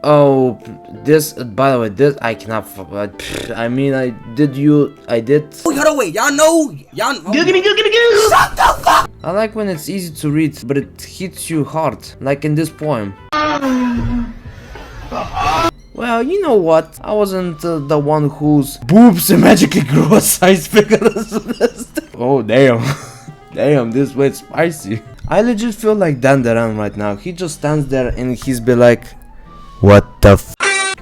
Oh, this, by the way, this, I cannot, I mean, I did. Hold on, wait, y'all know. Shut the fuck. I like when it's easy to read, but it hits you hard, like in this poem. Well, you know what? I wasn't the one whose boobs magically grew a size bigger than this. Oh, damn. Damn, this way's spicy. I legit feel like Dandaran right now. He just stands there and he's be like, what the f?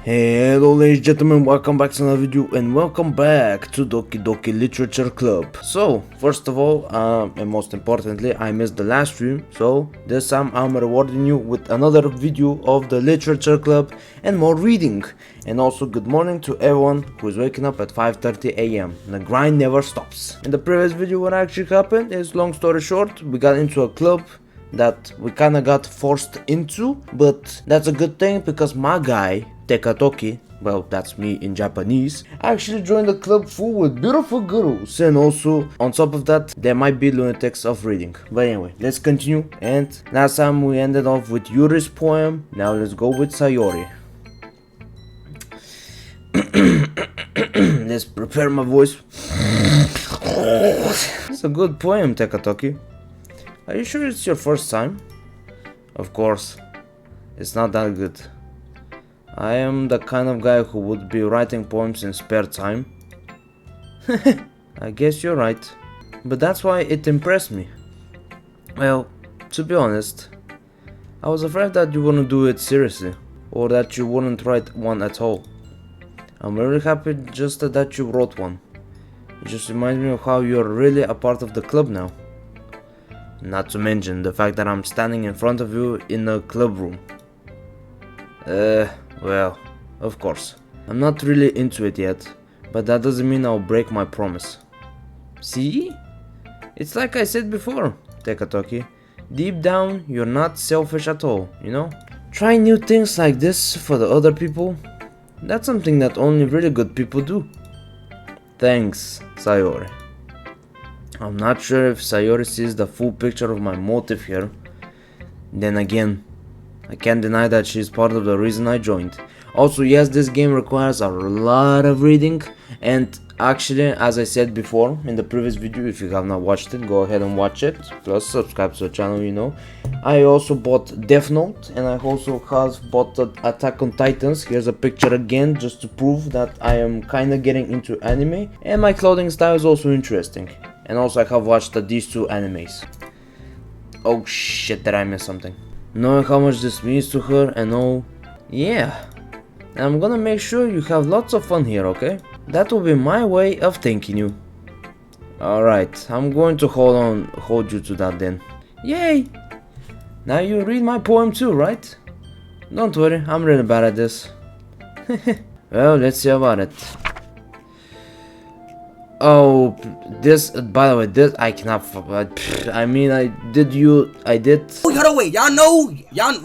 Hello ladies and gentlemen, welcome back to another video and welcome back to Doki Doki Literature Club. So, first of all, and most importantly, I missed the last stream, so this time I'm rewarding you with another video of the Literature Club and more reading. And also good morning to everyone who is waking up at 5:30 AM. The grind never stops. In the previous video, what actually happened is, long story short, we got into a club that we kinda got forced into, but that's a good thing because my guy, Doki, well, that's me in Japanese, actually joined the club full with beautiful gurus, and also on top of that there might be lunatics of reading. But anyway, let's continue. And last time we ended off with Yuri's poem, now let's go with Sayori. Let's prepare my voice. It's a good poem, Doki. Are you sure it's your first time? Of course, it's not that good. I am the kind of guy who would be writing poems in spare time. I guess you're right, but that's why it impressed me. Well, to be honest, I was afraid that you wouldn't do it seriously, or that you wouldn't write one at all. I'm really happy just that you wrote one. It just reminds me of how you're really a part of the club now. Not to mention the fact that I'm standing in front of you in a club room. Well, of course. I'm not really into it yet, but that doesn't mean I'll break my promise. See? It's like I said before, Doki. Deep down, you're not selfish at all, you know? Trying new things like this for the other people, that's something that only really good people do. Thanks, Sayori. I'm not sure if Sayori sees the full picture of my motive here. Then again, I can't deny that she's part of the reason I joined. Also, yes, this game requires a lot of reading, and actually, as I said before in the previous video, if you have not watched it, go ahead and watch it, plus subscribe to the channel, you know. I also bought Death Note, and I also have bought Attack on Titans. Here's a picture again, just to prove that I am kinda getting into anime, and my clothing style is also interesting. And also I have watched these two animes. Oh shit, did I miss something? Knowing how much this means to her and all, yeah. And I'm gonna make sure you have lots of fun here, okay? That will be my way of thanking you. Alright, I'm going to hold you to that then. Yay! Now you read my poem too, right? Don't worry, I'm really bad at this. Well, let's see about it. Oh, this, by the way, this, I cannot, I mean, I did. Hold on, wait, y'all know. Shut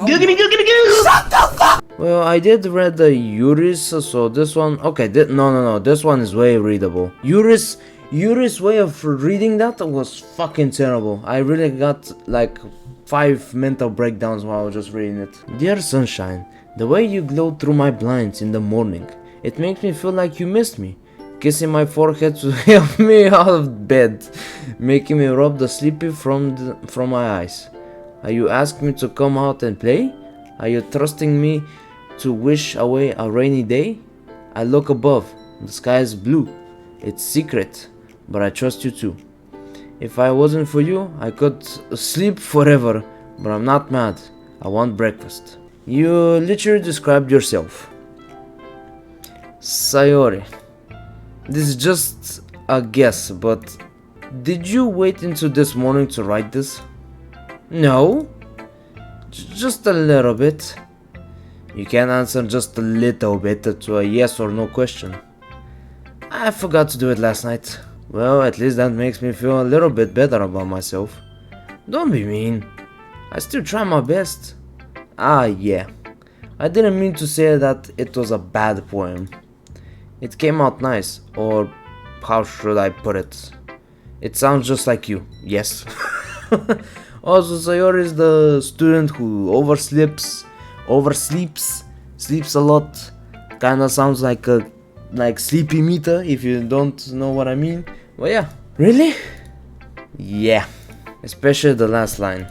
the fuck. Well, I did read the Yuri's, so this one, okay, no, this one is way readable. Yuri's way of reading that was fucking terrible. I really got like 5 mental breakdowns while I was just reading it. Dear sunshine, the way you glow through my blinds in the morning, it makes me feel like you missed me. Kissing my forehead to help me out of bed, making me rub the sleepy from my eyes. Are you asking me to come out and play? Are you trusting me to wish away a rainy day? I look above, the sky is blue. It's secret, but I trust you too. If I wasn't for you, I could sleep forever, but I'm not mad. I want breakfast. You literally described yourself. Sayori. This is just a guess, but did you wait until this morning to write this? No? Just a little bit. You can answer just a little bit to a yes or no question. I forgot to do it last night. Well, at least that makes me feel a little bit better about myself. Don't be mean. I still try my best. Ah, yeah. I didn't mean to say that it was a bad poem. It came out nice, or how should I put it? It sounds just like you, yes. Also, Sayori is the student who oversleeps, sleeps a lot. Kinda sounds like a sleepy meter, if you don't know what I mean. But yeah. Really? Yeah. Especially the last line.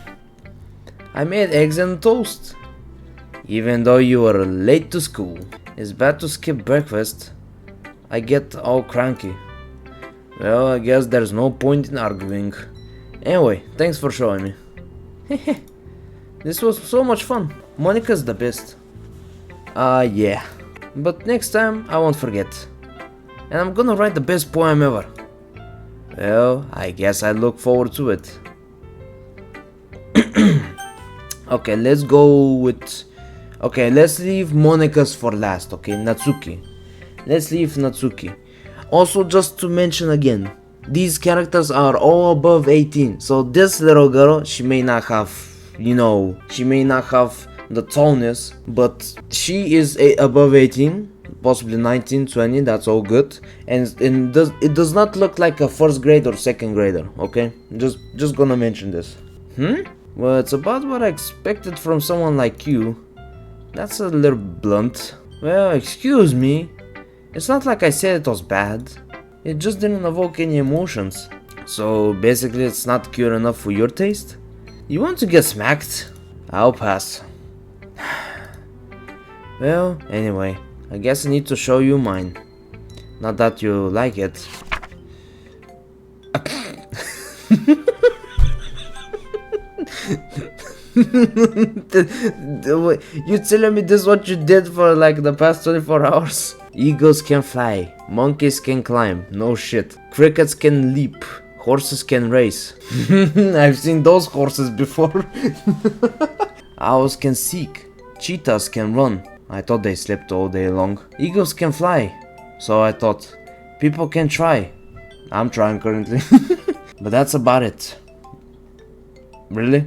I made eggs and toast. Even though you were late to school. It's bad to skip breakfast. I get all cranky. Well, I guess there's no point in arguing. Anyway, thanks for showing me. Hehe. This was so much fun. Monica's the best. Yeah. But next time I won't forget. And I'm gonna write the best poem ever. Well, I guess I look forward to it. Okay, let's go with... Okay, let's leave Monica's for last, okay? Natsuki. Let's leave Natsuki. Also, just to mention again, these characters are all above 18. So this little girl, she may not have, you know, she may not have the tallness, but she is above 18, possibly 19, 20, that's all good. And it does not look like a first grade or second grader, okay? Just gonna mention this. Well, it's about what I expected from someone like you. That's a little blunt. Well, excuse me. It's not like I said it was bad. It just didn't evoke any emotions. So basically it's not cute enough for your taste? You want to get smacked? I'll pass. Well, anyway, I guess I need to show you mine. Not that you like it. You telling me this is what you did for like the past 24 hours? Eagles can fly, monkeys can climb, no shit. Crickets can leap, horses can race. I've seen those horses before. Owls can seek, cheetahs can run. I thought they slept all day long. Eagles can fly, so I thought. People can try. I'm trying currently. But that's about it. Really?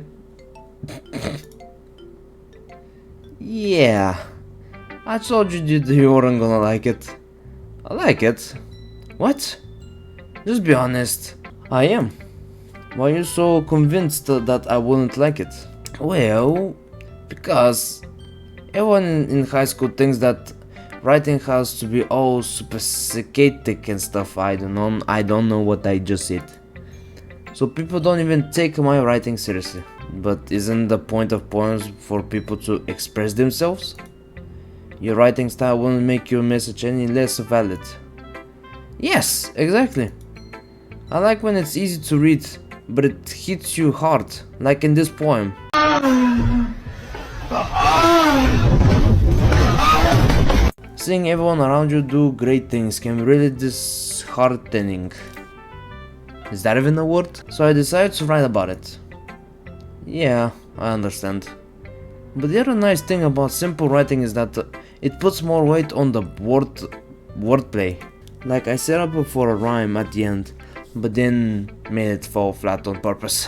Yeah. I told you you weren't gonna like it. I like it. What? Just be honest. I am. Why are you so convinced that I wouldn't like it? Well, because everyone in high school thinks that writing has to be all sophisticated and stuff. I don't know what I just said. So people don't even take my writing seriously. But isn't the point of poems for people to express themselves? Your writing style won't make your message any less valid. Yes, exactly. I like when it's easy to read, but it hits you hard, like in this poem. Seeing everyone around you do great things can be really disheartening. Is that even a word? So I decided to write about it. Yeah, I understand. But the other nice thing about simple writing is that it puts more weight on the wordplay. Like I set up for a rhyme at the end, but then made it fall flat on purpose.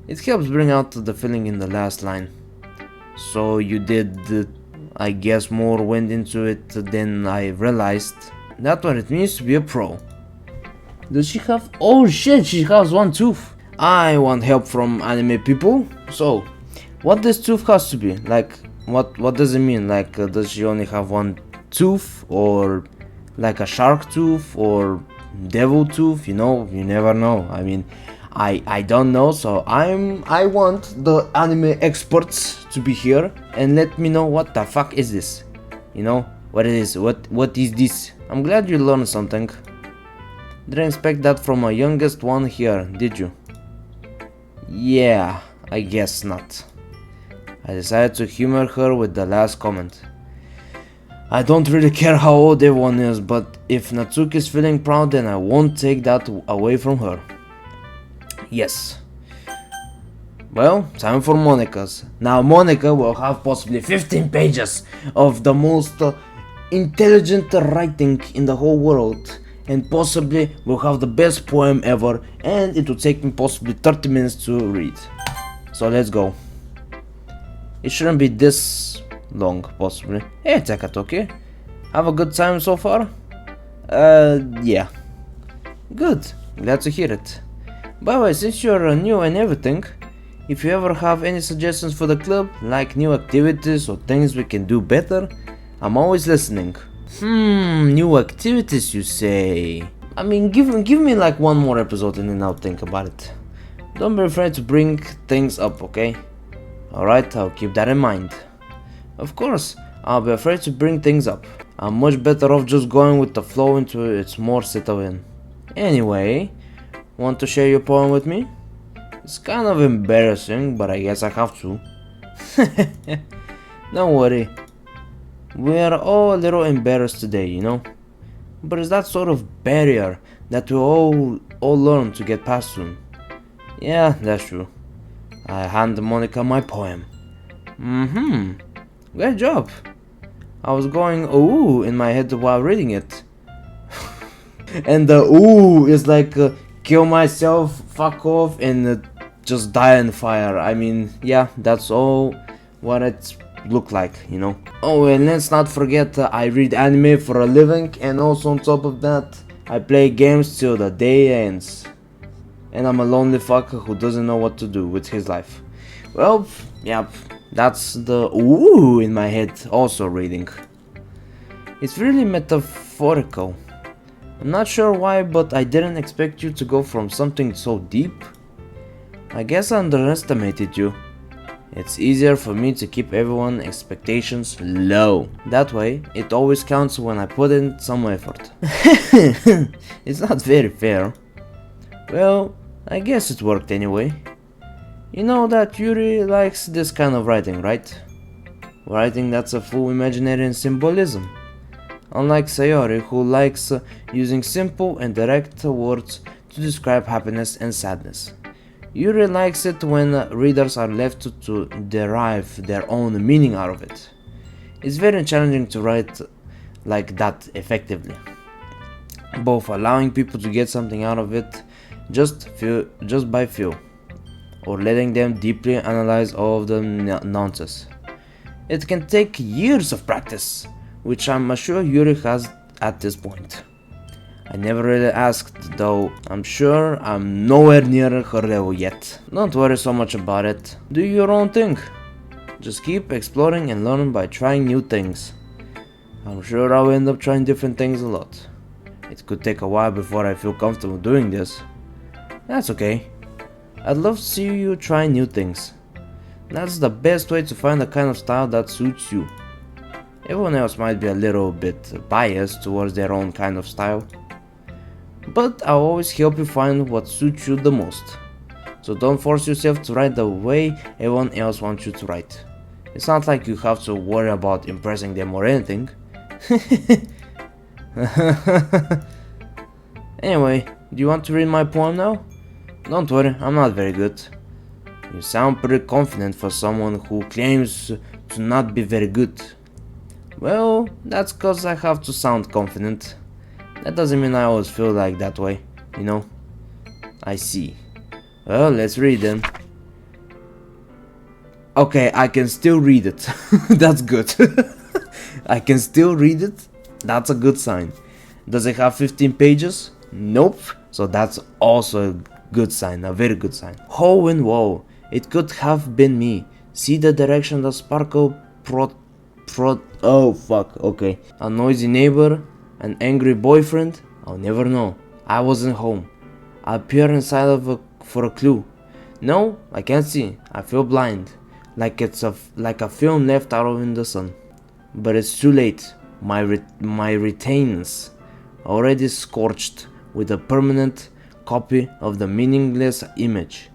It helps bring out the feeling in the last line. So you did, I guess, more went into it than I realized. That's what it means to be a pro. Does she have? Oh shit, she has one tooth. I want help from anime people. So, what this tooth has to be? Like, what does it mean? Like, does she only have one tooth, or like a shark tooth, or devil tooth? You know, you never know. I mean, I don't know. So I want the anime experts to be here and let me know what the fuck is this. You know, what it is. What is this? I'm glad you learned something. Didn't expect that from a youngest one here, did you? Yeah, I guess not. I decided to humor her with the last comment. I don't really care how old everyone is, but if Natsuki is feeling proud, then I won't take that away from her. Yes. Well, time for Monica's. Now Monica will have possibly 15 pages of the most intelligent writing in the whole world. And possibly will have the best poem ever, and it will take me possibly 30 minutes to read. So let's go. It shouldn't be this long, possibly. Hey Doki, have a good time so far? Yeah. Good, glad to hear it. By the way, since you're new and everything, If you ever have any suggestions for the club, like new activities or things we can do better, I'm always listening. New activities you say? I mean, give me like one more episode and then I'll think about it. Don't be afraid to bring things up, okay? Alright, I'll keep that in mind. Of course, I'll be afraid to bring things up. I'm much better off just going with the flow into it's more settled in. Anyway, want to share your poem with me? It's kind of embarrassing, but I guess I have to. Don't worry. We are all a little embarrassed today, you know? But it's that sort of barrier that we all learn to get past soon. Yeah, that's true. I hand Monica my poem. Great job. I was going ooh in my head while reading it. And the ooh is like kill myself, fuck off, and just die in fire. I mean, yeah, that's all what it looked like, you know. Oh, and let's not forget I read anime for a living, and also on top of that, I play games till the day ends. And I'm a lonely fucker who doesn't know what to do with his life. Well, yeah, that's the ooh in my head also reading. It's really metaphorical. I'm not sure why, but I didn't expect you to go from something so deep. I guess I underestimated you. It's easier for me to keep everyone's expectations low. That way, it always counts when I put in some effort. It's not very fair. Well, I guess it worked anyway. You know that Yuri likes this kind of writing, right? Writing that's a full imaginary symbolism. Unlike Sayori, who likes using simple and direct words to describe happiness and sadness. Yuri likes it when readers are left to derive their own meaning out of it. It's very challenging to write like that effectively, both allowing people to get something out of it just by feel, or letting them deeply analyze all of the nonsense. It can take years of practice, which I'm sure Yuri has at this point. I never really asked, though I'm sure I'm nowhere near her level yet. Don't worry so much about it. Do your own thing. Just keep exploring and learning by trying new things. I'm sure I'll end up trying different things a lot. It could take a while before I feel comfortable doing this. That's okay. I'd love to see you try new things. That's the best way to find the kind of style that suits you. Everyone else might be a little bit biased towards their own kind of style, but I'll always help you find what suits you the most. So don't force yourself to write the way everyone else wants you to write. It's not like you have to worry about impressing them or anything. Anyway, do you want to read my poem now? Don't worry, I'm not very good. You sound pretty confident for someone who claims to not be very good. Well, that's cause I have to sound confident. That doesn't mean I always feel like that way, you know? I see. Well, let's read then. Okay, I can still read it. That's good. I can still read it. That's a good sign. Does it have 15 pages? Nope. So that's also a good sign, a very good sign. Oh and whoa, it could have been me. See the direction the sparkle oh fuck, okay. A noisy neighbor, an angry boyfriend, I'll never know. I wasn't home. I peer inside for a clue. No, I can't see. I feel blind. Like it's like a film left out in the sun. But it's too late. My retains already scorched with a permanent copy of the meaningless image.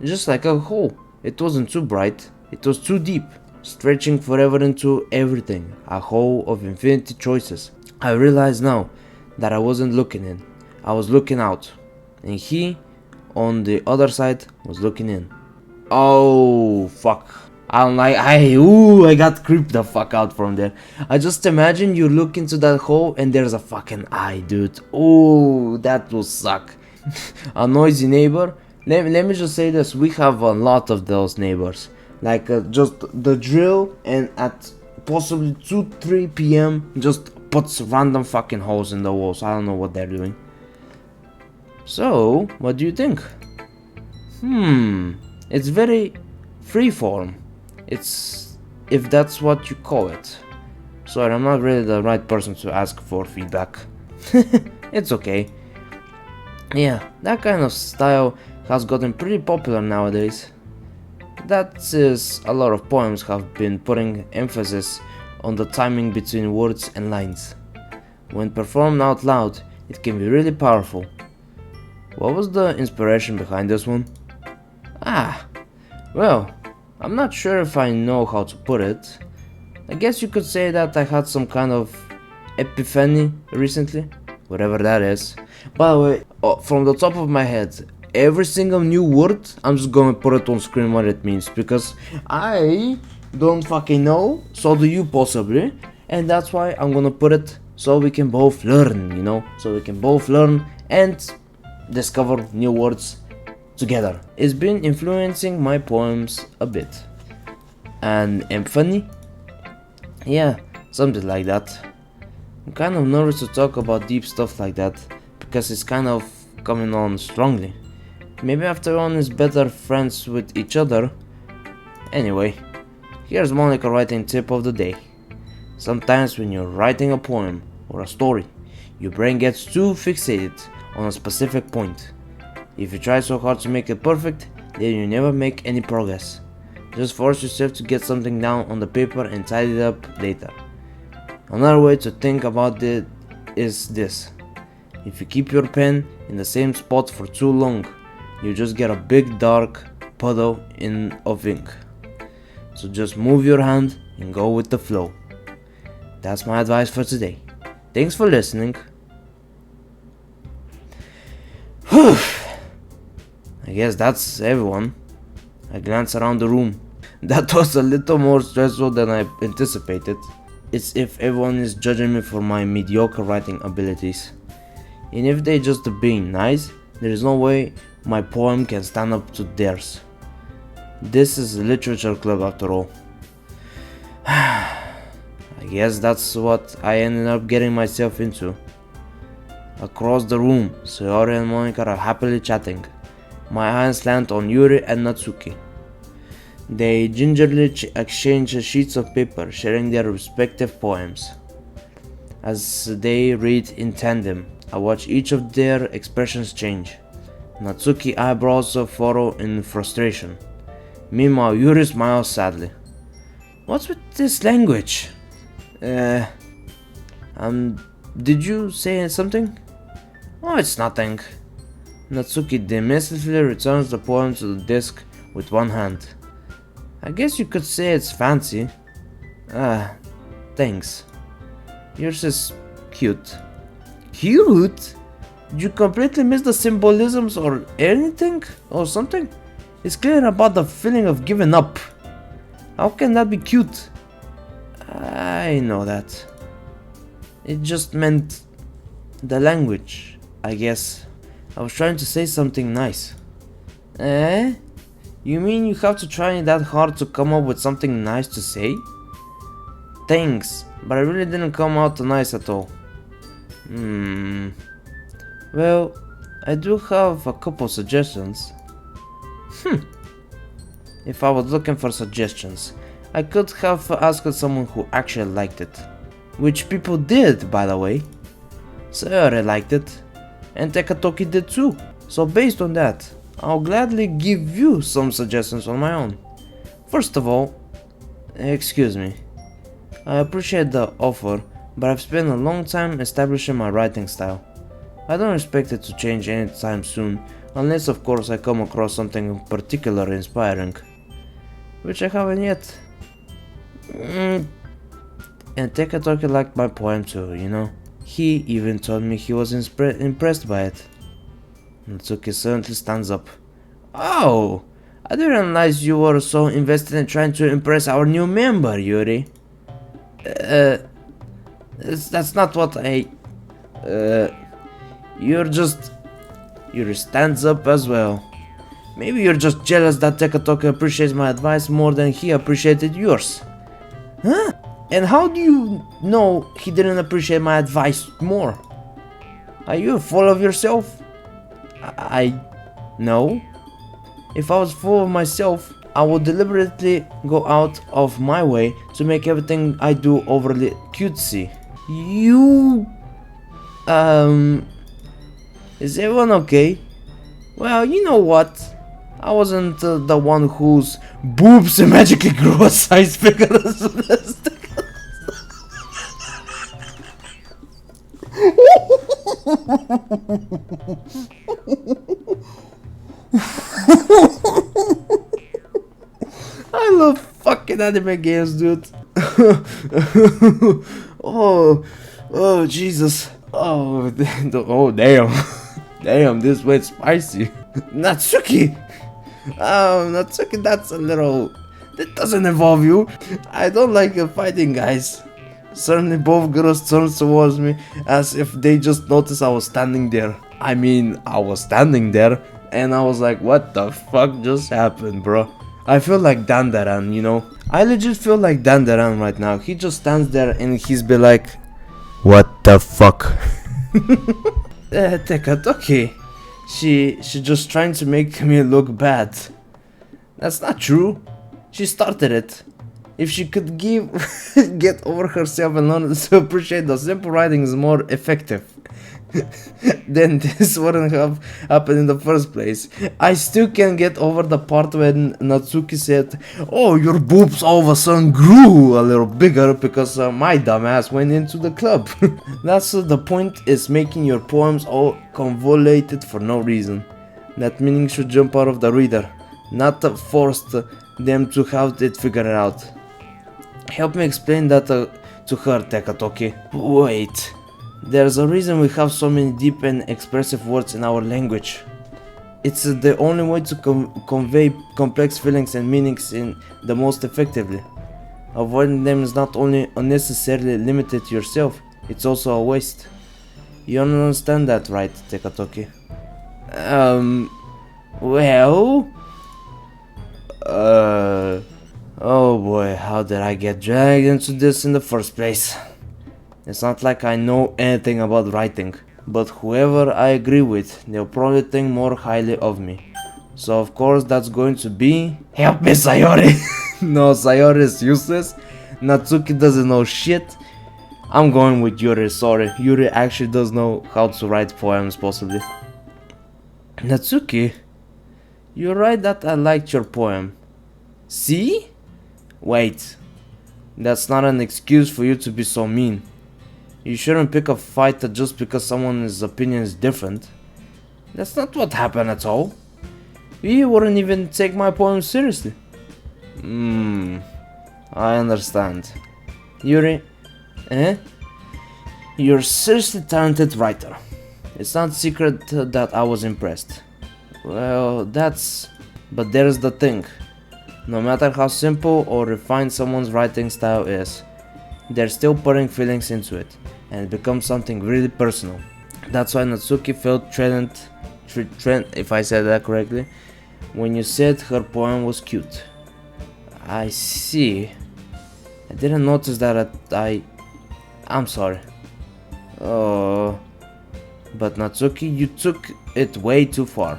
Just like a hole. It wasn't too bright. It was too deep, stretching forever into everything. A hole of infinity choices. I realize now that I wasn't looking in. I was looking out. And he, on the other side, was looking in. Oh, fuck. I got creeped the fuck out from there. I just imagine you look into that hole and there's a fucking eye, dude. Oh, that will suck. A noisy neighbor. Let me just say this. We have a lot of those neighbors. Like just the drill, and at possibly 2-3 p.m. just puts random fucking holes in the walls. I don't know what they're doing. So, what do you think? It's very freeform. It's if that's what you call it. Sorry, I'm not really the right person to ask for feedback. It's okay. Yeah, that kind of style has gotten pretty popular nowadays. That is, a lot of poems have been putting emphasis on the timing between words and lines. When performed out loud, it can be really powerful. What was the inspiration behind this one? Well, I'm not sure if I know how to put it. I guess you could say that I had some kind of epiphany recently, whatever that is. By the way, from the top of my head, every single new word, I'm just gonna put it on screen what it means, because I don't fucking know, so do you possibly, and that's why I'm gonna put it so we can both learn, you know, so we can both learn and discover new words together. It's been influencing my poems a bit. An epiphany? Yeah, something like that. I'm kind of nervous to talk about deep stuff like that, because it's kind of coming on strongly. Maybe after one is better friends with each other. Anyway, here's Monica writing tip of the day. Sometimes when you're writing a poem or a story, your brain gets too fixated on a specific point. If you try so hard to make it perfect, then you never make any progress. Just force yourself to get something down on the paper and tidy it up later. Another way to think about it is this. If you keep your pen in the same spot for too long, you just get a big dark puddle of ink. So just move your hand and go with the flow. That's my advice for today. Thanks for listening. I guess that's everyone. I glance around the room. That was a little more stressful than I anticipated. It's if everyone is judging me for my mediocre writing abilities. And if they just being nice, there is no way my poem can stand up to theirs. This is a literature club after all. I guess that's what I ended up getting myself into. Across the room, Sayori and Monica are happily chatting. My eyes land on Yuri and Natsuki. They gingerly exchange sheets of paper, sharing their respective poems. As they read in tandem, I watch each of their expressions change. Natsuki eyebrows furrow in frustration. Meanwhile, Yuri smiles sadly. What's with this language? Did you say something? Oh, it's nothing. Natsuki dismissively returns the poem to the desk with one hand. I guess you could say it's fancy. Thanks. Yours is cute. Cute? Did you completely miss the symbolisms or anything? Or something? It's clear about the feeling of giving up. How can that be cute? I know that. It just meant the language, I guess. I was trying to say something nice. You mean you have to try that hard to come up with something nice to say? Thanks, but I really didn't come out nice at all. Well, I do have a couple suggestions. If I was looking for suggestions, I could have asked someone who actually liked it. Which people did, by the way. Sayori liked it, and Doki did too. So based on that, I'll gladly give you some suggestions on my own. First of all, excuse me. I appreciate the offer, but I've spent a long time establishing my writing style. I don't expect it to change anytime soon, unless of course I come across something particularly inspiring. Which I haven't yet. And Doki liked my poem too, you know. He even told me he was impressed by it. Natsuki suddenly stands up. Oh! I didn't realize you were so invested in trying to impress our new member, Yuri. That's not what I... Yuri stands up as well. Maybe you're just jealous that Doki appreciates my advice more than he appreciated yours. Huh? And how do you know he didn't appreciate my advice more? Are you full of yourself? I... No. If I was full of myself, I would deliberately go out of my way to make everything I do overly cutesy. You... Is everyone okay? Well, you know what? I wasn't the one whose boobs magically grew a size bigger than this. I love fucking anime games, dude. Oh, Jesus. Oh, oh, damn. Damn, this went spicy. Natsuki! Natsuki, that's a little... That doesn't involve you. I don't like fighting guys. Suddenly both girls turned towards me as if they just noticed I was standing there. I mean, I was standing there and I was like, what the fuck just happened, bro? I feel like Dandaran, you know? I legit feel like Dandaran right now. He just stands there and he's be like, what the fuck? Doki. She just trying to make me look bad. That's not true. She started it. If she could get over herself and learn to appreciate the simple writing is more effective, then this wouldn't have happened in the first place. I still can't get over the part when Natsuki said, oh, your boobs all of a sudden grew a little bigger because my dumbass went into the club. That's the point, is making your poems all convoluted for no reason. That meaning should jump out of the reader, not force them to have it figured out. Help me explain that to her, Doki. Wait. There's a reason we have so many deep and expressive words in our language. It's the only way to convey complex feelings and meanings in the most effectively. Avoiding them is not only unnecessarily limited to yourself, it's also a waste. You understand that, right, Doki? Well... Oh boy, how did I get dragged into this in the first place? It's not like I know anything about writing, but whoever I agree with, they'll probably think more highly of me. So of course that's going to be... Help me, Sayori! No, Sayori is useless. Natsuki doesn't know shit. I'm going with Yuri, sorry. Yuri actually does know how to write poems, possibly. Natsuki, you're right that I liked your poem. See? Wait. That's not an excuse for you to be so mean. You shouldn't pick a fight just because someone's opinion is different. That's not what happened at all. You wouldn't even take my poem seriously. I understand. Yuri, You're a seriously talented writer. It's not secret that I was impressed. Well, but there's the thing. No matter how simple or refined someone's writing style is, they're still putting feelings into it, and it becomes something really personal. That's why Natsuki felt threatened, if I said that correctly, when you said her poem was cute. I see. I didn't notice that I'm sorry. Oh, but Natsuki, you took it way too far.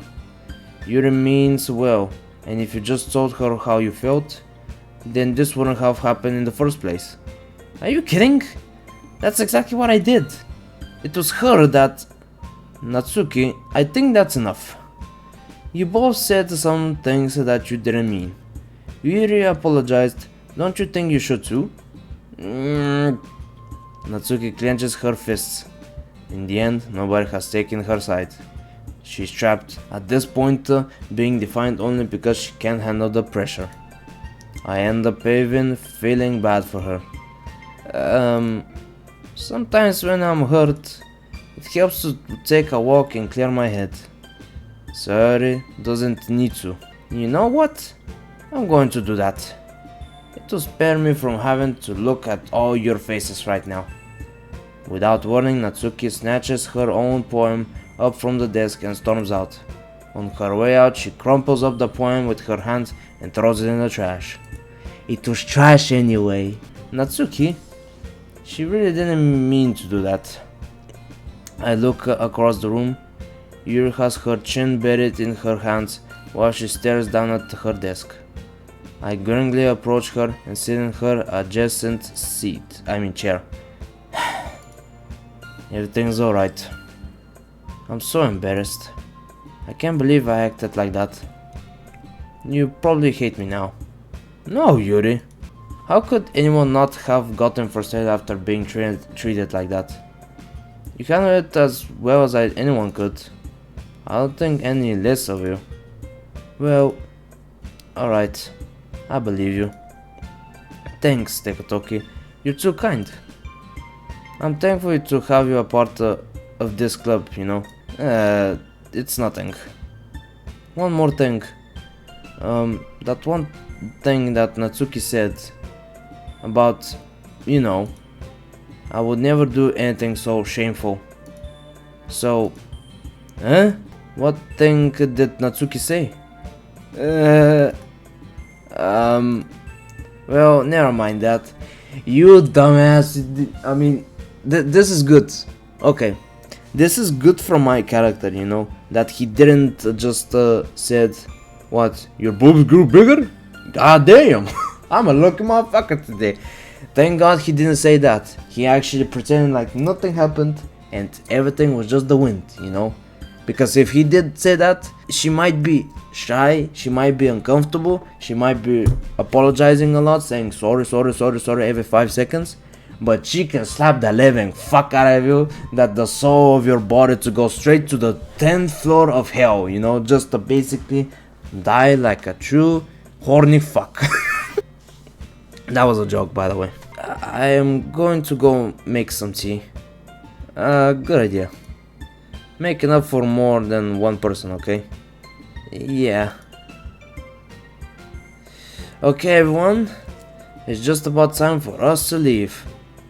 Yuri means well, and if you just told her how you felt, then this wouldn't have happened in the first place. Are you kidding? That's exactly what I did. It was her that... Natsuki, I think that's enough. You both said some things that you didn't mean. Yuri apologized. Don't you think you should too? Natsuki clenches her fists. In the end, nobody has taken her side. She's trapped, at this point being defined only because she can't handle the pressure. I end up even feeling bad for her. Sometimes when I'm hurt, it helps to take a walk and clear my head. Sorry, doesn't need to. You know what? I'm going to do that. It will spare me from having to look at all your faces right now. Without warning, Natsuki snatches her own poem up from the desk and storms out. On her way out, she crumples up the poem with her hands and throws it in the trash. It was trash anyway. Natsuki, she really didn't mean to do that. I look across the room. Yuri has her chin buried in her hands while she stares down at her desk. I grudgingly approach her and sit in her adjacent chair. Everything's alright. I'm so embarrassed. I can't believe I acted like that. You probably hate me now. No, Yuri. How could anyone not have gotten frustrated after being treated like that? You handled it as well as anyone could. I don't think any less of you. Well, alright. I believe you. Thanks, Doki. You're too kind. I'm thankful to have you a part of this club, you know. It's nothing. One more thing. That one thing that Natsuki said about, you know, I would never do anything so shameful. So, what thing did Natsuki say? Well, never mind that. You dumbass. I mean, this is good. Okay, this is good for my character, you know, that he didn't just said, what, your boobs grew bigger? God damn, I'm a lucky motherfucker today. Thank God he didn't say that. He actually pretended like nothing happened and everything was just the wind, you know. Because if he did say that, she might be shy, she might be uncomfortable, she might be apologizing a lot, saying sorry every 5 seconds. But she can slap the living fuck out of you, that the soul of your body to go straight to the 10th floor of hell, you know, just to basically die like a true horny fuck. That was a joke, by the way. I am going to go make some tea. Good idea. Making up for more than one person, okay? Yeah. Okay, everyone. It's just about time for us to leave.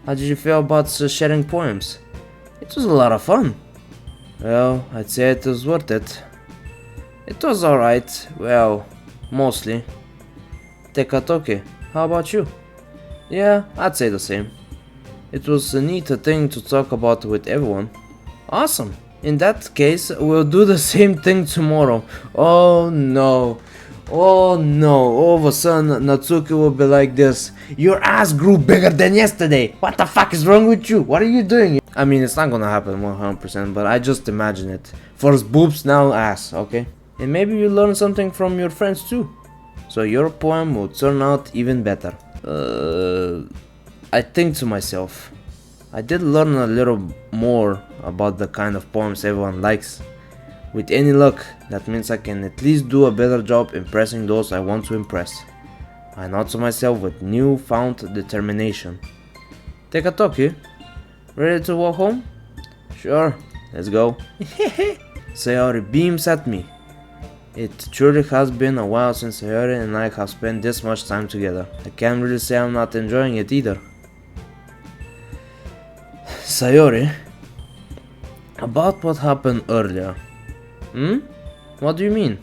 How did you feel about sharing poems? It was a lot of fun. Well, I'd say it was worth it. It was alright. Well, mostly. Doki, how about you? Yeah, I'd say the same. It was a neat thing to talk about with everyone. Awesome. In that case, we'll do the same thing tomorrow. Oh no. Oh no. All of a sudden, Natsuki will be like this. Your ass grew bigger than yesterday. What the fuck is wrong with you? What are you doing? I mean, it's not gonna happen 100%, but I just imagine it. First boobs, now ass, okay? And maybe you learn something from your friends too. So your poem will turn out even better. I think to myself, I did learn a little more about the kind of poems everyone likes. With any luck, that means I can at least do a better job impressing those I want to impress. I nod to myself with newfound determination. Doki, ready to walk home? Sure, let's go. Sayori beams at me. It truly has been a while since Sayori and I have spent this much time together. I can't really say I'm not enjoying it either. Sayori, about what happened earlier. What do you mean?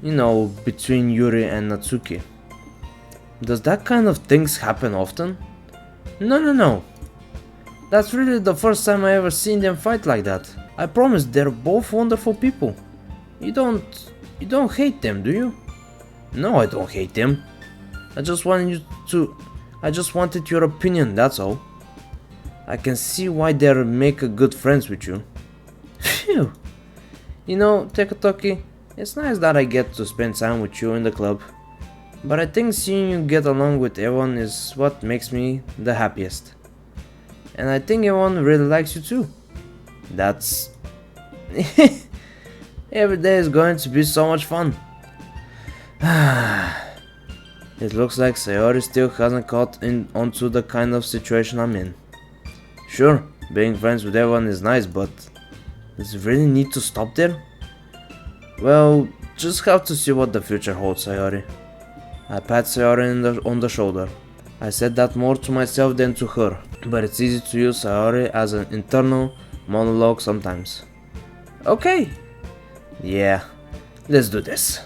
You know, between Yuri and Natsuki. Does that kind of things happen often? No. That's really the first time I ever seen them fight like that. I promise they're both wonderful people. You don't hate them, do you? No, I don't hate them. I just wanted your opinion, that's all. I can see why they'll make good friends with you. Phew. You know, Doki, it's nice that I get to spend time with you in the club. But I think seeing you get along with everyone is what makes me the happiest. And I think everyone really likes you too. That's... Every day is going to be so much fun. It looks like Sayori still hasn't caught onto the kind of situation I'm in. Sure, being friends with everyone is nice, but does it really need to stop there? Well, just have to see what the future holds, Sayori. I pat Sayori on the shoulder. I said that more to myself than to her, but it's easy to use Sayori as an internal monologue sometimes. Okay. Yeah, let's do this.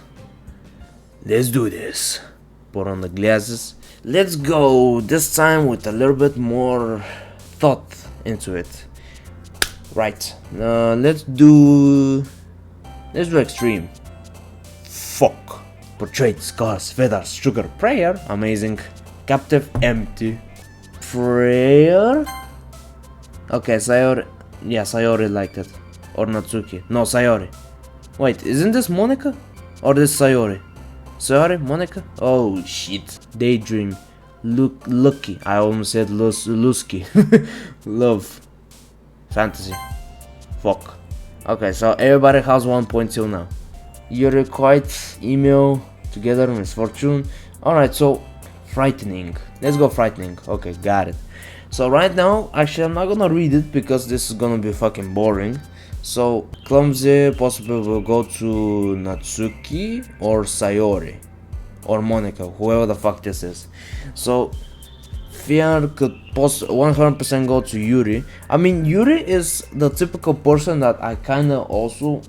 Put on the glasses. Let's go, this time with a little bit more thought into it. Right, let's do extreme. Fuck. Portrait, scars, feathers, sugar, prayer. Amazing. Captive, empty. Prayer? Okay, Sayori. Yeah, Sayori liked it. Or Natsuki. No, Sayori. Wait, isn't this Monica? Or this Sayori? Sayori? Monica? Oh shit. Daydream. Lucky. I almost said Lusky. Love. Fantasy. Fuck. Okay, so everybody has 1 point till now. Yuri quite email together misfortune. Alright, so frightening. Let's go frightening. Okay, got it. So right now, actually I'm not gonna read it because this is gonna be fucking boring. So clumsy possibly will go to Natsuki or Sayori or Monica, whoever the fuck this is. So fear could 100% go to Yuri. I mean, Yuri is the typical person that I kinda also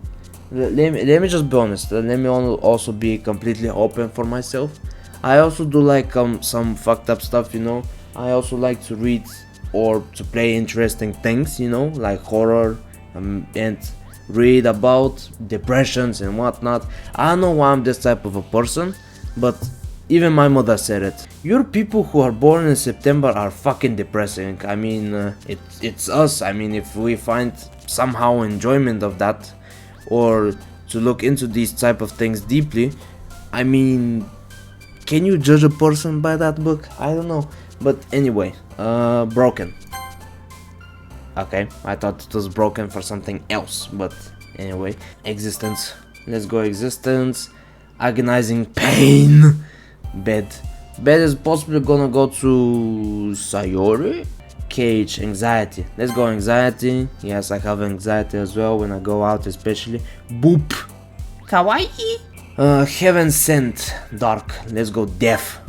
let me just be honest. Let me also be completely open for myself. I also do like some fucked up stuff, you know. I also like to read or to play interesting things, you know, like horror and read about depressions and whatnot. I don't know why I'm this type of a person, but even my mother said it. Your people who are born in September are fucking depressing. I mean, it's us. I mean, if we find somehow enjoyment of that, or to look into these type of things deeply, I mean, can you judge a person by that book? I don't know. But anyway, broken. Okay, I thought it was broken for something else, but anyway, existence. Let's go existence. Agonizing pain. Bed. Bed is possibly gonna go to Sayori. Cage, anxiety. Let's go anxiety. Yes, I have anxiety as well when I go out, especially. Boop. Kawaii. Heaven sent. Dark. Let's go death.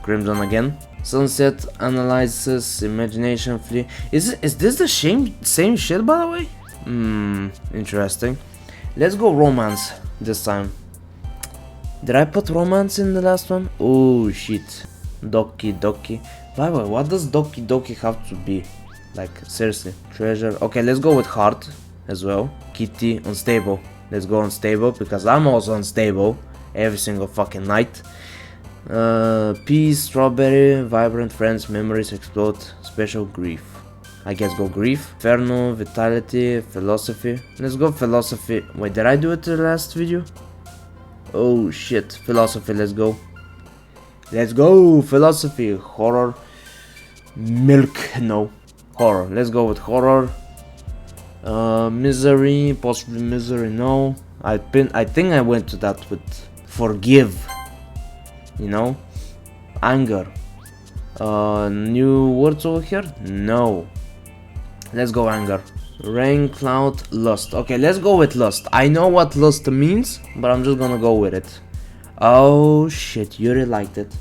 Crimson again. Sunset, analysis, imagination, flee. Is this the same shit, by the way? Interesting. Let's go romance this time. Did I put romance in the last one? Oh shit. Doki Doki. By the way, what does Doki Doki have to be? Like, seriously. Treasure. Okay, let's go with heart as well. Kitty, unstable. Let's go unstable because I'm also unstable every single fucking night. Peace, strawberry, vibrant friends, memories explode, special grief. I guess go grief. Inferno, vitality, philosophy. Let's go philosophy. Wait, did I do it in the last video? Oh shit, philosophy, let's go. Let's go, philosophy. Horror. Milk, no. Horror, let's go with horror. Misery, possibly misery, no. I think I went to that with forgive. You know, anger. New words over here? No. Let's go anger. Rain, cloud, lust. Okay, let's go with lust. I know what lust means, but I'm just gonna go with it. Oh shit, Yuri liked it.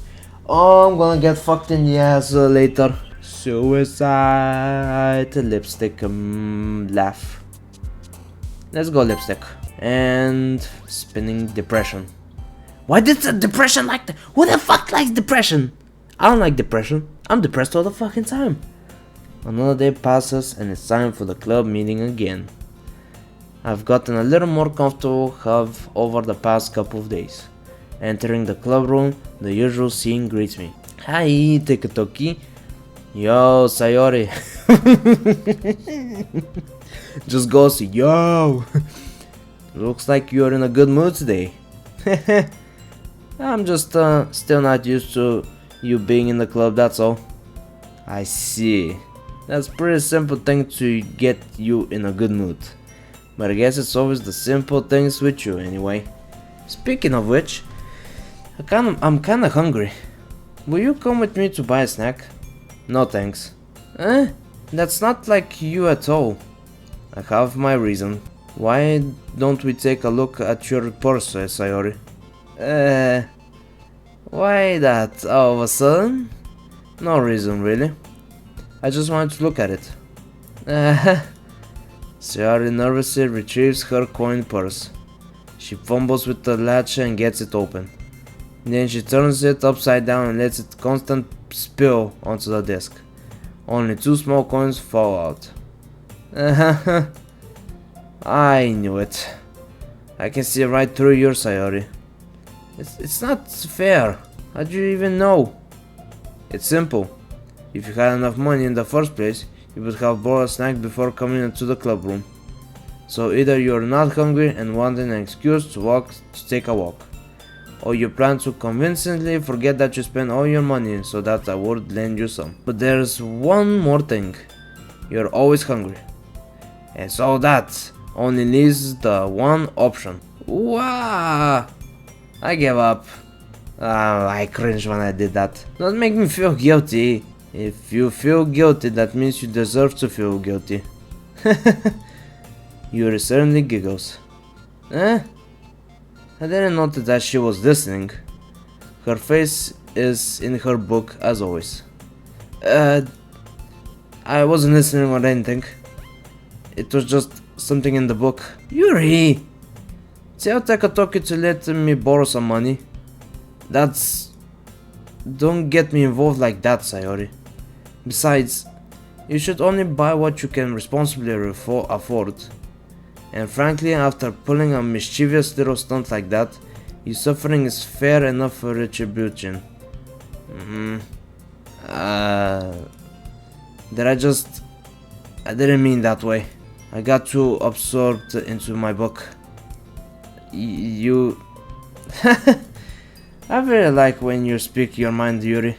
Oh, I'm gonna get fucked in the ass later. Suicide. Lipstick, laugh. Let's go lipstick. And spinning, depression. Why did the depression like that? Who the fuck likes depression? I don't like depression. I'm depressed all the fucking time. Another day passes and it's time for the club meeting again. I've gotten a little more comfortable over the past couple of days. Entering the club room, the usual scene greets me. Hi, Doki Doki. Yo, Sayori. Just goes, yo. Looks like you're in a good mood today. I'm just still not used to you being in the club, that's all. I see. That's a pretty simple thing to get you in a good mood. But I guess it's always the simple things with you anyway. Speaking of which, I'm kinda hungry. Will you come with me to buy a snack? No thanks. That's not like you at all. I have my reason. Why don't we take a look at your purse, Sayori? Why that all of a sudden? No reason really. I just wanted to look at it. Sayori nervously retrieves her coin purse. She fumbles with the latch and gets it open. Then she turns it upside down and lets it constant spill onto the desk. Only 2 small coins fall out. I knew it. I can see right through your Sayori. It's not fair. How do you even know? It's simple. If you had enough money in the first place, you would have bought a snack before coming into the club room. So either you're not hungry and want an excuse to take a walk, or you plan to convincingly forget that you spent all your money so that I would lend you some. But there's one more thing. You're always hungry. And so that only leaves the one option. Wow! I gave up. I cringed when I did that. Don't make me feel guilty. If you feel guilty, that means you deserve to feel guilty. Yuri certainly giggles. I didn't notice that she was listening. Her face is in her book as always. I wasn't listening or anything. It was just something in the book. Yuri! Tell Takatoki to let me borrow some money. Don't get me involved like that, Sayori. Besides, you should only buy what you can responsibly afford. And frankly, after pulling a mischievous little stunt like that, your suffering is fair enough for retribution. I didn't mean that way. I got too absorbed into my book. You... I really like when you speak your mind, Yuri.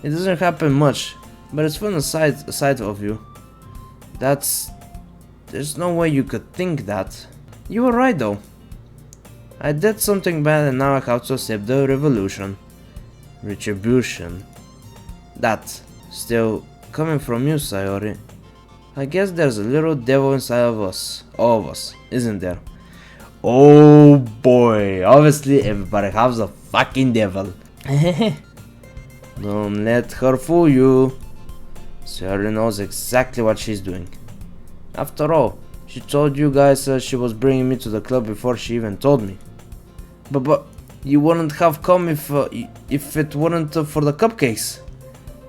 It doesn't happen much, but it's fun aside of you. There's no way you could think that. You were right though. I did something bad and now I have to accept the retribution. That, still, coming from you, Sayori. I guess there's a little devil inside of us, all of us, isn't there? Oh boy, obviously everybody has a fucking devil. Don't let her fool you. Sayori knows exactly what she's doing. After all, she told you guys she was bringing me to the club before she even told me. But you wouldn't have come if it weren't for the cupcakes.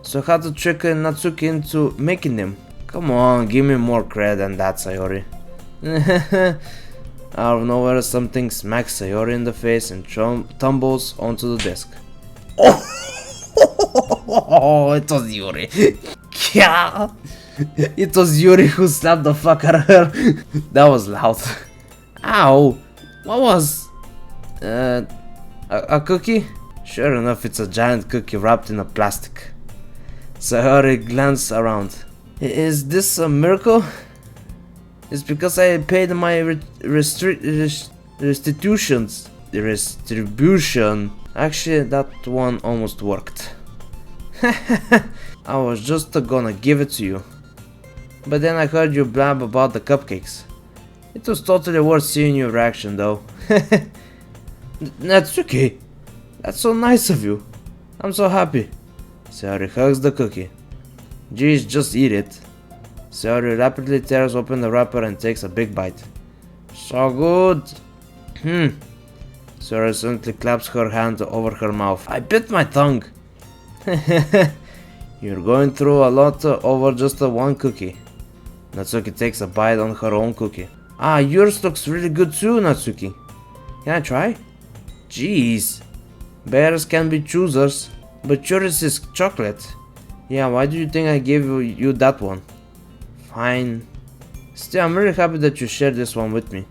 So I had to trick Natsuki into making them. Come on, give me more credit than that, Sayori. Out of nowhere, something smacks Sayori in the face and tumbles onto the desk. Oh, it was Yuri. Yeah. It was Yuri who slapped the fuck out of her. That was loud. Ow. What was... a cookie? Sure enough, it's a giant cookie wrapped in a plastic. Sayori glanced around. Is this a miracle? It's because I paid my retribution. Actually, that one almost worked. I was just gonna give it to you. But then I heard you blab about the cupcakes. It was totally worth seeing your reaction though. Natsuki! That's so nice of you. I'm so happy. Sayori hugs the cookie. Geez, just eat it. Sayori rapidly tears open the wrapper and takes a big bite. So good! Sayori suddenly claps her hand over her mouth. I bit my tongue! You're going through a lot over just one cookie. Natsuki takes a bite on her own cookie. Ah, yours looks really good too, Natsuki. Can I try? Jeez. Bears can be choosers, but yours is chocolate. Yeah, why do you think I gave you that one? Fine. Still, I'm really happy that you shared this one with me.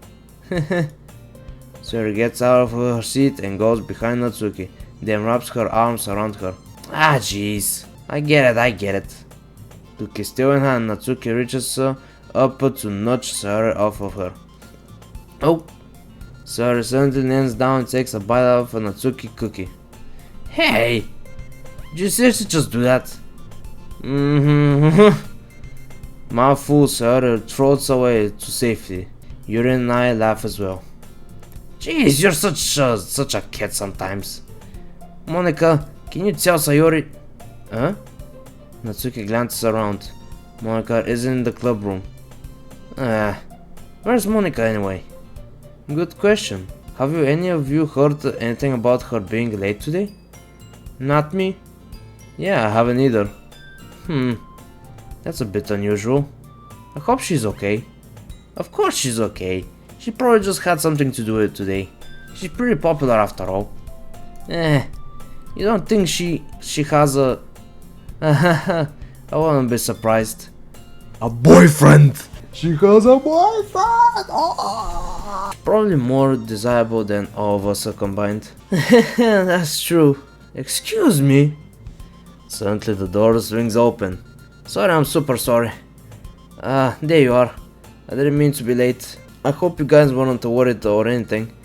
Sayori gets out of her seat and goes behind Natsuki, then wraps her arms around her. Ah, jeez. I get it. Cookie still in hand, Natsuki reaches up to nudge Sayori off of her. Oh! Sayori suddenly leans down and takes a bite out of a Natsuki cookie. Hey! Did you seriously just do that? Mouthful, Sayori throws away to safety. Yuri and I laugh as well. Jeez, you're such a kid sometimes. Monika, can you tell Sayori... Huh? Natsuki glances around. Monika isn't in the club room. Where's Monika anyway? Good question. Have any of you heard anything about her being late today? Not me? Yeah, I haven't either. That's a bit unusual. I hope she's okay. Of course she's okay. She probably just had something to do with it today. She's pretty popular after all. You don't think she has a... I wouldn't be surprised. A boyfriend! She has a boyfriend! Oh. Probably more desirable than all of us are combined. That's true. Excuse me. Suddenly the door swings open. Sorry, I'm super sorry. There you are. I didn't mean to be late. I hope you guys weren't worried or anything.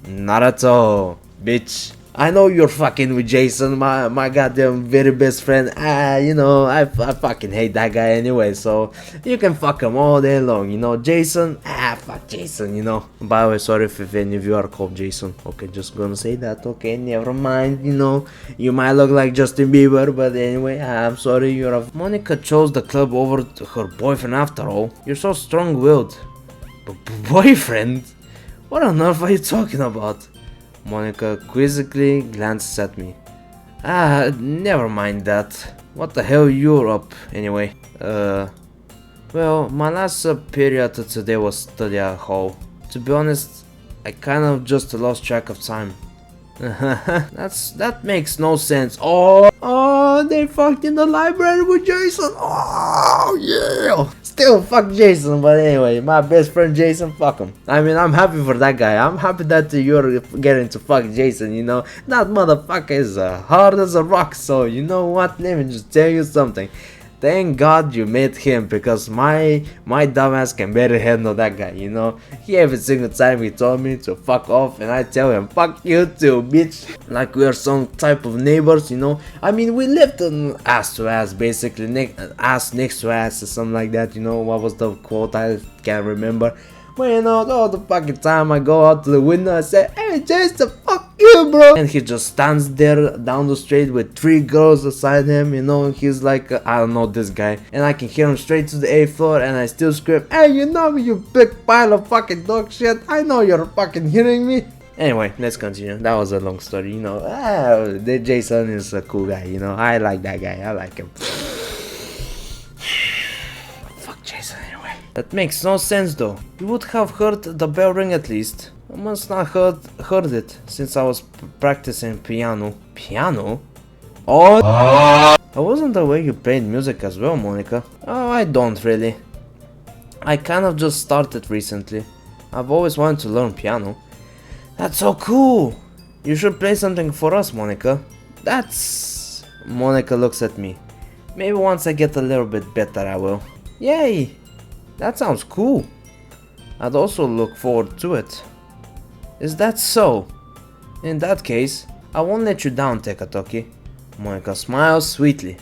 Not at all, bitch. I know you're fucking with Jason, my goddamn very best friend. You know, I fucking hate that guy anyway, so you can fuck him all day long, you know. Jason, fuck Jason, you know. By the way, sorry if any of you are called Jason. Okay, just gonna say that, okay, never mind, you know. You might look like Justin Bieber, but anyway, I'm sorry you're a... Monica chose the club over her boyfriend after all. You're so strong-willed. Boyfriend? What on earth are you talking about? Monica quizzically glances at me. Never mind that. What the hell you're up, anyway? Well, my last period today was study hall. To be honest, I kind of just lost track of time. That makes no sense. Oh, they fucked in the library with Jason. Oh, yeah. Still fuck Jason, but anyway, my best friend Jason, fuck him. I mean, I'm happy for that guy. I'm happy that you're getting to fuck Jason, you know. That motherfucker is hard as a rock, so you know what? Let me just tell you something. Thank God you met him, because my dumbass can barely handle that guy, you know. Every single time he told me to fuck off, and I tell him, fuck you too, bitch. Like we are some type of neighbors, you know. I mean, we lived on ass to ass, basically, ass next to ass or something like that, you know. What was the quote? I can't remember. But you know, all the fucking time I go out to the window, I say, hey Jason, fuck you, bro. And he just stands there down the street with 3 girls beside him, you know, and he's like, I don't know this guy. And I can hear him straight to the 8th floor, and I still scream, hey, you know me, you big pile of fucking dog shit. I know you're fucking hearing me. Anyway, let's continue. That was a long story, you know. Jason is a cool guy, you know. I like that guy. I like him. Fuck Jason anyway. That makes no sense though. You would have heard the bell ring at least. I must not heard it since I was practicing piano. Piano? Oh! I wasn't aware you played music as well, Monica. Oh, I don't really. I kind of just started recently. I've always wanted to learn piano. That's so cool! You should play something for us, Monica. That's... Monica looks at me. Maybe once I get a little bit better I will. Yay! That sounds cool. I'd also look forward to it. Is that so? In that case, I won't let you down, Doki. Monica smiles sweetly.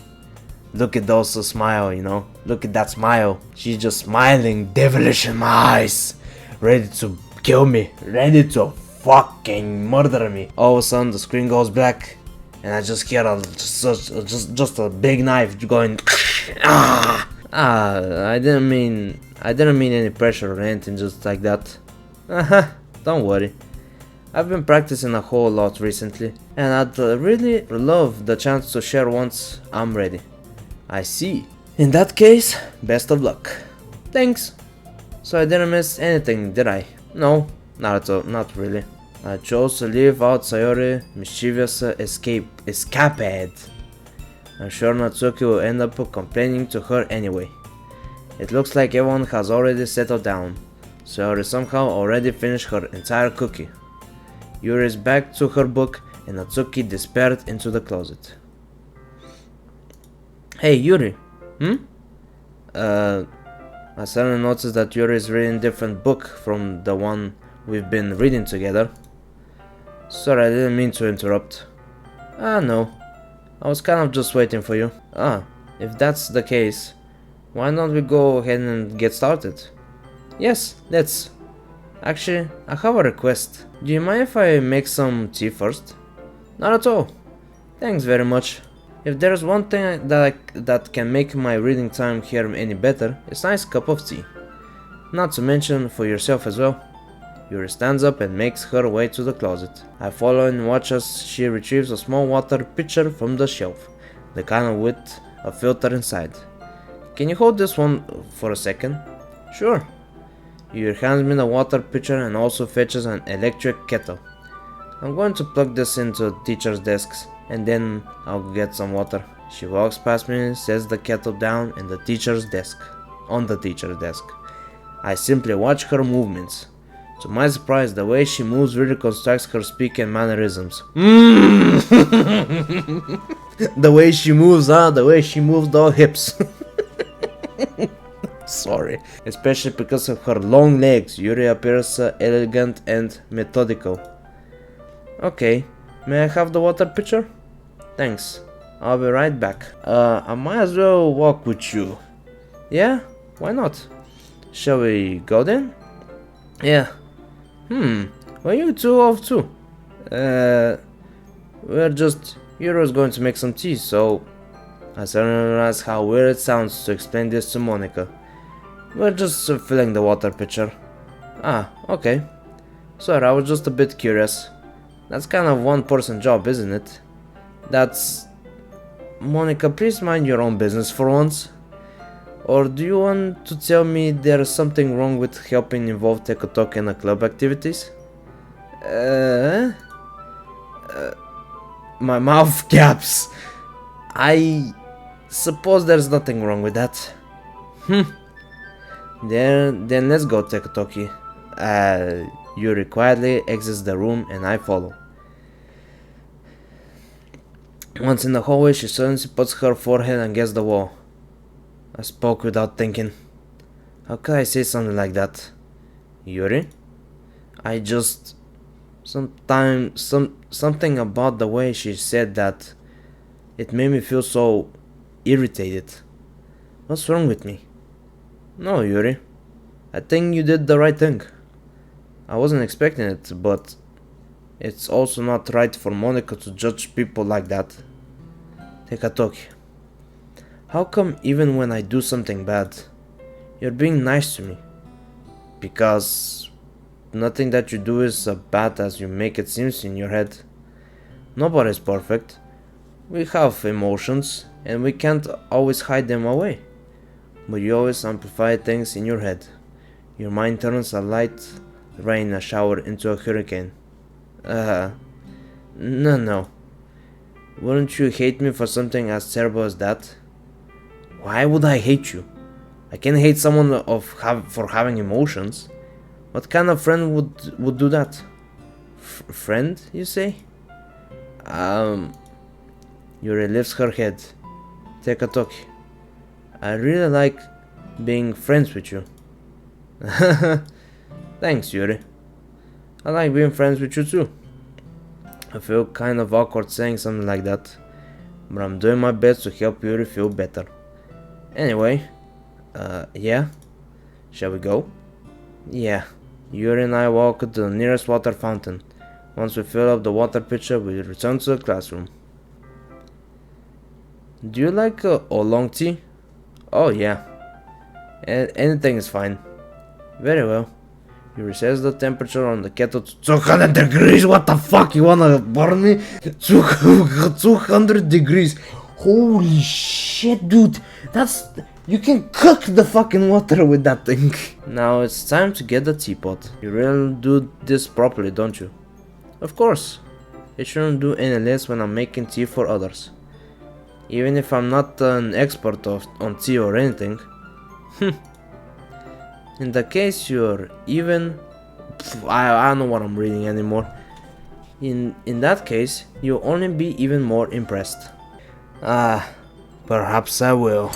Look at those smile, you know. Look at that smile. She's just smiling devilish in my eyes. Ready to kill me. Ready to fucking murder me. All of a sudden the screen goes black. And I just hear just a big knife going. I didn't mean any pressure or anything, just like that. Don't worry. I've been practicing a whole lot recently, and I'd really love the chance to share once I'm ready. I see. In that case, best of luck. Thanks. So I didn't miss anything, did I? No, not at all, not really. I chose to leave out Sayori mischievous escapade. I'm sure Natsuki will end up complaining to her anyway. It looks like everyone has already settled down. Sayori somehow already finished her entire cookie. Yuri is back to her book and Natsuki disappeared into the closet. Hey Yuri, I suddenly noticed that Yuri is reading a different book from the one we've been reading together. Sorry, I didn't mean to interrupt. No. I was kind of just waiting for you. If that's the case, why don't we go ahead and get started? Yes, let's. Actually, I have a request. Do you mind if I make some tea first? Not at all. Thanks very much. If there's one thing that can make my reading time here any better, it's a nice cup of tea. Not to mention for yourself as well. Yuri stands up and makes her way to the closet. I follow and watch as she retrieves a small water pitcher from the shelf, the kind with a filter inside. Can you hold this one for a second? Sure. Yuri hands me the water pitcher and also fetches an electric kettle. I'm going to plug this into teacher's desks and then I'll get some water. She walks past me, sets the kettle down in the teacher's desk. On the teacher's desk. I simply watch her movements. To my surprise, the way she moves really constructs her speak and mannerisms. The way she moves, the way she moves the hips. Sorry. Especially because of her long legs, Yuri appears elegant and methodical. Okay, may I have the water pitcher? Thanks. I'll be right back. I might as well walk with you. Yeah? Why not? Shall we go then? Yeah. Were you two off too? We're just... Yuro's going to make some tea, so... I suddenly realized how weird it sounds to explain this to Monica. We're just filling the water pitcher. Ah, okay. Sorry, I was just a bit curious. That's kind of one-person job, isn't it? That's... Monica, please mind your own business for once. Or do you want to tell me there's something wrong with helping involve Doki Doki in the club activities? My mouth gaps. I suppose there's nothing wrong with that. Then let's go, Doki Doki. Yuri quietly exits the room and I follow. Once in the hallway, she suddenly puts her forehead against the wall. I spoke without thinking. How could I say something like that? Yuri? I just... Something about the way she said that... It made me feel so... irritated. What's wrong with me? No, Yuri. I think you did the right thing. I wasn't expecting it, but... It's also not right for Monica to judge people like that. Doki Doki. How come even when I do something bad, you're being nice to me? Because nothing that you do is as bad as you make it seem in your head. Nobody's perfect. We have emotions and we can't always hide them away. But you always amplify things in your head. Your mind turns a light rain in a shower into a hurricane. No. Wouldn't you hate me for something as terrible as that? Why would I hate you? I can't hate someone for having emotions. What kind of friend would do that? Friend, you say? Yuri lifts her head. Doki Doki. I really like being friends with you. Thanks, Yuri. I like being friends with you too. I feel kind of awkward saying something like that, but I'm doing my best to help Yuri feel better. Anyway, yeah? Shall we go? Yeah. Yuri and I walk to the nearest water fountain. Once we fill up the water pitcher, we return to the classroom. Do you like oolong tea? Oh yeah. Anything is fine. Very well. Yuri sets the temperature on the kettle to 200 degrees. What the fuck? You wanna burn me? 200 degrees. Holy shit, dude. You can cook the fucking water with that thing. Now it's time to get the teapot. You really do this properly, don't you? Of course. I shouldn't do any less when I'm making tea for others. Even if I'm not an expert on tea or anything. In the case you're even... I don't know what I'm reading anymore. In that case, you'll only be even more impressed. Perhaps I will.